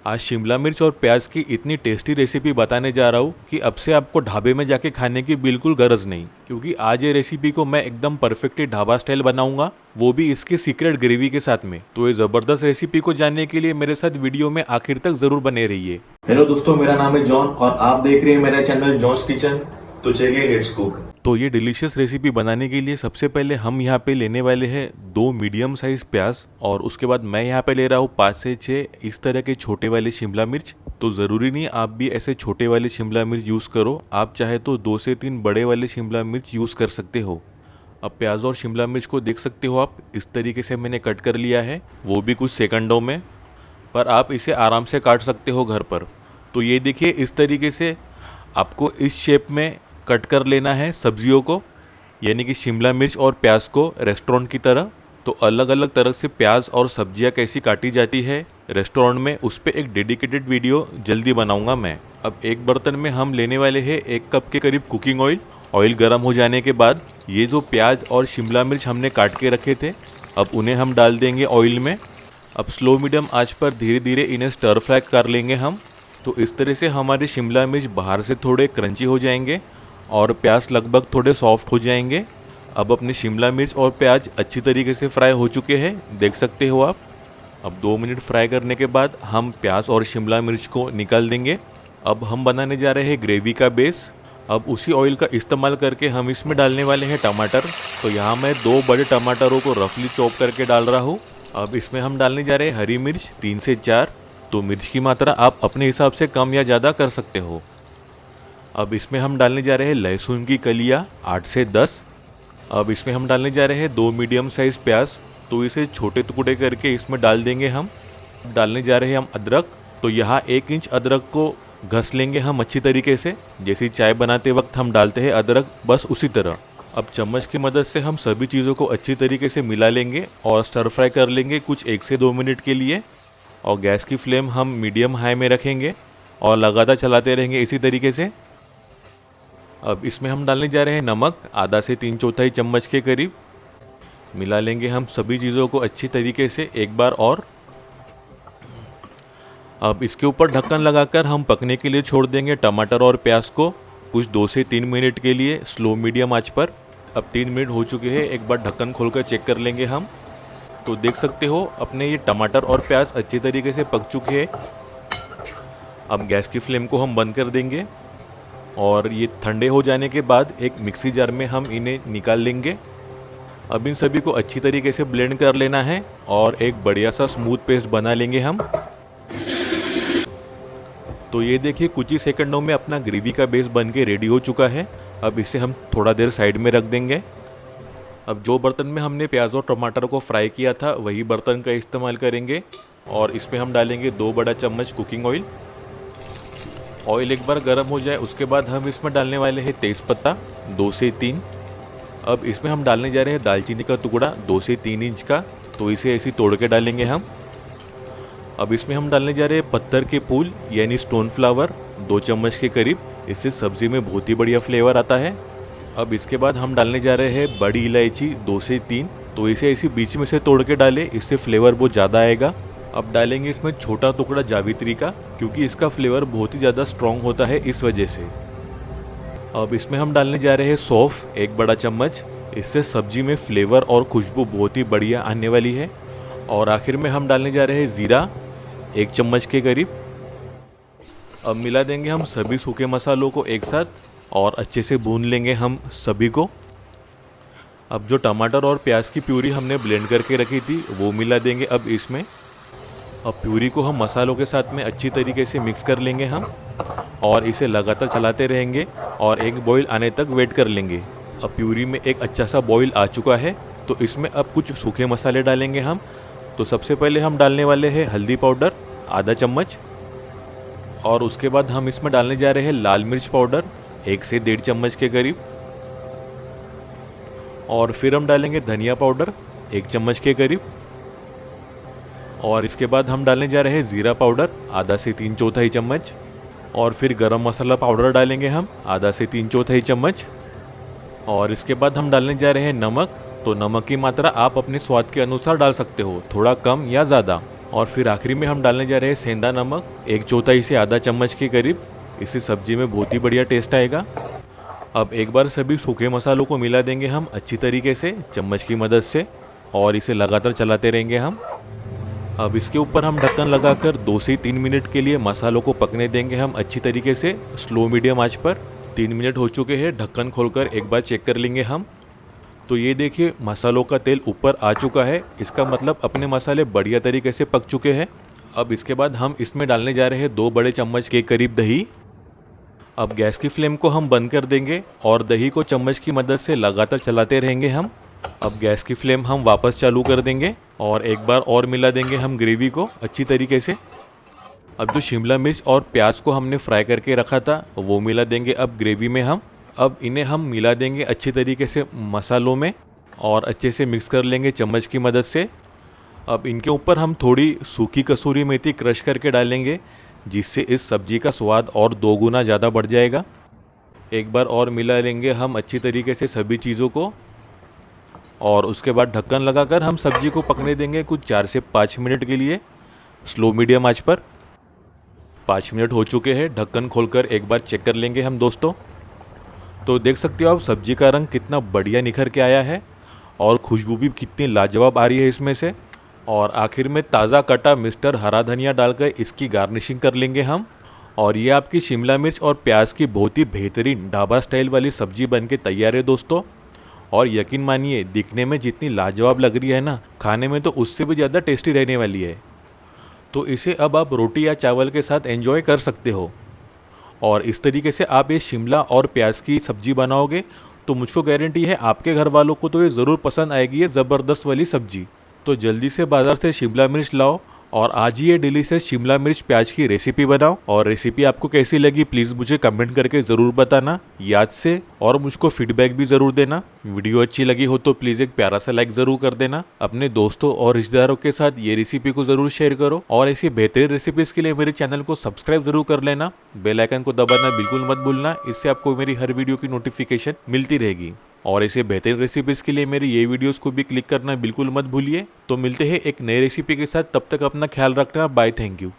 आज शिमला मिर्च और प्याज की इतनी टेस्टी रेसिपी बताने जा रहा हूँ कि अब से आपको ढाबे में जाके खाने की बिल्कुल गरज नहीं, क्योंकि आज ये रेसिपी को मैं एकदम परफेक्टली ढाबा स्टाइल बनाऊंगा, वो भी इसकी सीक्रेट ग्रेवी के साथ में। तो ये जबरदस्त रेसिपी को जानने के लिए मेरे साथ वीडियो में आखिर तक जरूर बने रहिए। हेलो दोस्तों, मेरा नाम है जॉन और आप देख रहे हैं मेरा चैनल जॉन्स किचन। तो चलिए लेट्स कुक। तो ये डिलीशियस रेसिपी बनाने के लिए सबसे पहले हम यहाँ पे लेने वाले हैं 2 मीडियम साइज प्याज, और उसके बाद मैं यहाँ पे ले रहा हूँ 5 से 6 इस तरह के छोटे वाले शिमला मिर्च। तो ज़रूरी नहीं आप भी ऐसे छोटे वाले शिमला मिर्च यूज़ करो, आप चाहे तो 2 से 3 बड़े वाले शिमला मिर्च यूज़ कर सकते हो। अब प्याज और शिमला मिर्च को देख सकते हो आप, इस तरीके से मैंने कट कर लिया है, वो भी कुछ सेकंडों में। पर आप इसे आराम से काट सकते हो घर पर। तो ये देखिए, इस तरीके से आपको इस शेप में कट कर लेना है सब्जियों को, यानी कि शिमला मिर्च और प्याज को रेस्टोरेंट की तरह। तो अलग अलग तरह से प्याज और सब्जियां कैसी काटी जाती है रेस्टोरेंट में, उस पर एक डेडिकेटेड वीडियो जल्दी बनाऊंगा मैं। अब एक बर्तन में हम लेने वाले हैं 1 कप के करीब कुकिंग ऑयल। ऑयल गर्म हो जाने के बाद ये जो प्याज और शिमला मिर्च हमने काट के रखे थे, अब उन्हें हम डाल देंगे ऑयल में। अब स्लो मीडियम आंच पर धीरे धीरे इन्हें स्टर फ्राई कर लेंगे हम। तो इस तरह से हमारे शिमला मिर्च बाहर से थोड़े क्रंची हो जाएंगे और प्याज लगभग थोड़े सॉफ्ट हो जाएंगे। अब अपने शिमला मिर्च और प्याज अच्छी तरीके से फ्राई हो चुके हैं, देख सकते हो आप। अब 2 मिनट फ्राई करने के बाद हम प्याज और शिमला मिर्च को निकाल देंगे। अब हम बनाने जा रहे हैं ग्रेवी का बेस। अब उसी ऑयल का इस्तेमाल करके हम इसमें डालने वाले हैं टमाटर। तो यहाँ मैं 2 बड़े टमाटरों को रफली चॉप करके डाल रहा हूँ। अब इसमें हम डालने जा रहे हैं हरी मिर्च 3 से 4। तो मिर्च की मात्रा आप अपने हिसाब से कम या ज़्यादा कर सकते हो। अब इसमें हम डालने जा रहे हैं लहसुन की कलियाँ 8 से 10। अब इसमें हम डालने जा रहे हैं 2 मीडियम साइज़ प्याज। तो इसे छोटे टुकड़े करके इसमें डाल देंगे हम। डालने जा रहे हैं हम अदरक। तो यहाँ 1 इंच अदरक को घस लेंगे हम अच्छी तरीके से, जैसी चाय बनाते वक्त हम डालते हैं अदरक, बस उसी तरह। अब चम्मच की मदद से हम सभी चीज़ों को अच्छी तरीके से मिला लेंगे और स्टर फ्राई कर लेंगे कुछ 1 से 2 मिनट के लिए। और गैस की फ्लेम हम मीडियम हाई में रखेंगे और लगातार चलाते रहेंगे इसी तरीके से। अब इसमें हम डालने जा रहे हैं नमक, आधा से 3/4 चम्मच के करीब। मिला लेंगे हम सभी चीज़ों को अच्छी तरीके से एक बार और। अब इसके ऊपर ढक्कन लगाकर हम पकने के लिए छोड़ देंगे टमाटर और प्याज को कुछ 2 से 3 मिनट के लिए स्लो मीडियम आंच पर। अब 3 मिनट हो चुके हैं, एक बार ढक्कन खोलकर चेक कर लेंगे हम। तो देख सकते हो अपने ये टमाटर और प्याज अच्छी तरीके से पक चुके हैं। अब गैस की फ्लेम को हम बंद कर देंगे और ये ठंडे हो जाने के बाद एक मिक्सी जार में हम इन्हें निकाल लेंगे। अब इन सभी को अच्छी तरीके से ब्लेंड कर लेना है और एक बढ़िया सा स्मूथ पेस्ट बना लेंगे हम। तो ये देखिए, कुछ ही सेकंडों में अपना ग्रेवी का बेस बन के रेडी हो चुका है। अब इसे हम थोड़ा देर साइड में रख देंगे। अब जो बर्तन में हमने प्याज और टमाटर को फ्राई किया था वही बर्तन का इस्तेमाल करेंगे और इसमें हम डालेंगे 2 बड़ा चम्मच कुकिंग ऑयल। ऑयल एक बार गर्म हो जाए उसके बाद हम इसमें डालने वाले हैं तेज़पत्ता 2 से 3। अब इसमें हम डालने जा रहे हैं दालचीनी का टुकड़ा 2 से 3 इंच का। तो इसे ऐसे तोड़ के डालेंगे हम। अब इसमें हम डालने जा रहे हैं पत्थर के फूल यानी स्टोन फ्लावर 2 चम्मच के करीब। इससे सब्ज़ी में बहुत ही बढ़िया फ्लेवर आता है। अब इसके बाद हम डालने जा रहे हैं बड़ी इलायची 2 से 3। तो इसे ऐसे बीच में से तोड़ के डालें, इससे फ्लेवर बहुत ज़्यादा आएगा। अब डालेंगे इसमें छोटा टुकड़ा जावित्री का, क्योंकि इसका फ्लेवर बहुत ही ज़्यादा स्ट्रॉन्ग होता है इस वजह से। अब इसमें हम डालने जा रहे हैं सौंफ 1 बड़ा चम्मच। इससे सब्जी में फ्लेवर और खुशबू बहुत ही बढ़िया आने वाली है। और आखिर में हम डालने जा रहे हैं ज़ीरा 1 चम्मच के करीब। अब मिला देंगे हम सभी सूखे मसालों को एक साथ और अच्छे से भून लेंगे हम सभी को। अब जो टमाटर और प्याज की प्यूरी हमने ब्लेंड करके रखी थी वो मिला देंगे अब इसमें। अब प्यूरी को हम मसालों के साथ में अच्छी तरीके से मिक्स कर लेंगे हम और इसे लगातार चलाते रहेंगे और एक बॉईल आने तक वेट कर लेंगे। अब प्यूरी में एक अच्छा सा बॉईल आ चुका है, तो इसमें अब कुछ सूखे मसाले डालेंगे हम। तो सबसे पहले हम डालने वाले हैं हल्दी पाउडर आधा चम्मच, और उसके बाद हम इसमें डालने जा रहे हैं लाल मिर्च पाउडर 1 से 1.5 चम्मच के करीब। और फिर हम डालेंगे धनिया पाउडर 1 चम्मच के करीब। और इसके बाद हम डालने जा रहे हैं ज़ीरा पाउडर आधा से 3/4 चम्मच। और फिर गरम मसाला पाउडर डालेंगे हम आधा से 3/4 चम्मच। और इसके बाद हम डालने जा रहे हैं नमक। तो नमक की मात्रा आप अपने स्वाद के अनुसार डाल सकते हो, थोड़ा कम या ज़्यादा। और फिर आखिरी में हम डालने जा रहे हैं सेंधा नमक, 1/4 से आधा चम्मच के करीब। इससे सब्जी में बहुत ही बढ़िया टेस्ट आएगा। अब एक बार सभी सूखे मसालों को मिला देंगे हम अच्छी तरीके से चम्मच की मदद से, और इसे लगातार चलाते रहेंगे हम। अब इसके ऊपर हम ढक्कन लगाकर 2 से 3 मिनट के लिए मसालों को पकने देंगे हम अच्छी तरीके से स्लो मीडियम आंच पर। 3 मिनट हो चुके हैं, ढक्कन खोलकर एक बार चेक कर लेंगे हम। तो ये देखिए मसालों का तेल ऊपर आ चुका है, इसका मतलब अपने मसाले बढ़िया तरीके से पक चुके हैं। अब इसके बाद हम इसमें डालने जा रहे हैं 2 बड़े चम्मच के करीब दही। अब गैस की फ्लेम को हम बंद कर देंगे और दही को चम्मच की मदद से लगातार चलाते रहेंगे हम। अब गैस की फ्लेम हम वापस चालू कर देंगे और एक बार और मिला देंगे हम ग्रेवी को अच्छी तरीके से। अब जो शिमला मिर्च और प्याज को हमने फ्राई करके रखा था वो मिला देंगे अब ग्रेवी में हम। अब इन्हें हम मिला देंगे अच्छी तरीके से मसालों में और अच्छे से मिक्स कर लेंगे चम्मच की मदद से। अब इनके ऊपर हम थोड़ी सूखी कसूरी मेथी क्रश करके डालेंगे, जिससे इस सब्जी का स्वाद और 2 गुना ज़्यादा बढ़ जाएगा। एक बार और मिला लेंगे हम अच्छी तरीके से सभी चीज़ों को, और उसके बाद ढक्कन लगाकर हम सब्जी को पकने देंगे कुछ 4 से 5 मिनट के लिए स्लो मीडियम आंच पर। 5 मिनट हो चुके हैं, ढक्कन खोलकर एक बार चेक कर लेंगे हम दोस्तों। तो देख सकते हो आप सब्जी का रंग कितना बढ़िया निखर के आया है और खुशबू भी कितनी लाजवाब आ रही है इसमें से। और आखिर में ताज़ा कटा मिस्टर हरा धनिया डालकर इसकी गार्निशिंग कर लेंगे हम। और ये आपकी शिमला मिर्च और प्याज की बहुत ही बेहतरीन ढाबा स्टाइल वाली सब्जी बनके तैयार है दोस्तों। और यकीन मानिए दिखने में जितनी लाजवाब लग रही है ना, खाने में तो उससे भी ज़्यादा टेस्टी रहने वाली है। तो इसे अब आप रोटी या चावल के साथ एंजॉय कर सकते हो। और इस तरीके से आप ये शिमला और प्याज की सब्जी बनाओगे तो मुझको गारंटी है आपके घर वालों को तो ये ज़रूर पसंद आएगी, ये ज़बरदस्त वाली सब्जी। तो जल्दी से बाज़ार से शिमला मिर्च लाओ और आज ही ये डिलीशियस शिमला मिर्च प्याज की रेसिपी बनाओ। और रेसिपी आपको कैसी लगी प्लीज़ मुझे कमेंट करके ज़रूर बताना याद से, और मुझको फीडबैक भी ज़रूर देना। वीडियो अच्छी लगी हो तो प्लीज़ एक प्यारा सा लाइक ज़रूर कर देना। अपने दोस्तों और रिश्तेदारों के साथ ये रेसिपी को ज़रूर शेयर करो, और ऐसी बेहतरीन रेसिपीज़ के लिए मेरे चैनल को सब्सक्राइब ज़रूर कर लेना। बेल आइकन को दबाना बिल्कुल मत भूलना, इससे आपको मेरी हर वीडियो की नोटिफिकेशन मिलती रहेगी। और ऐसे बेहतरीन रेसिपीज़ के लिए मेरी ये वीडियोस को भी क्लिक करना बिल्कुल मत भूलिए। तो मिलते हैं एक नई रेसिपी के साथ, तब तक अपना ख्याल रखना। Bye, thank you.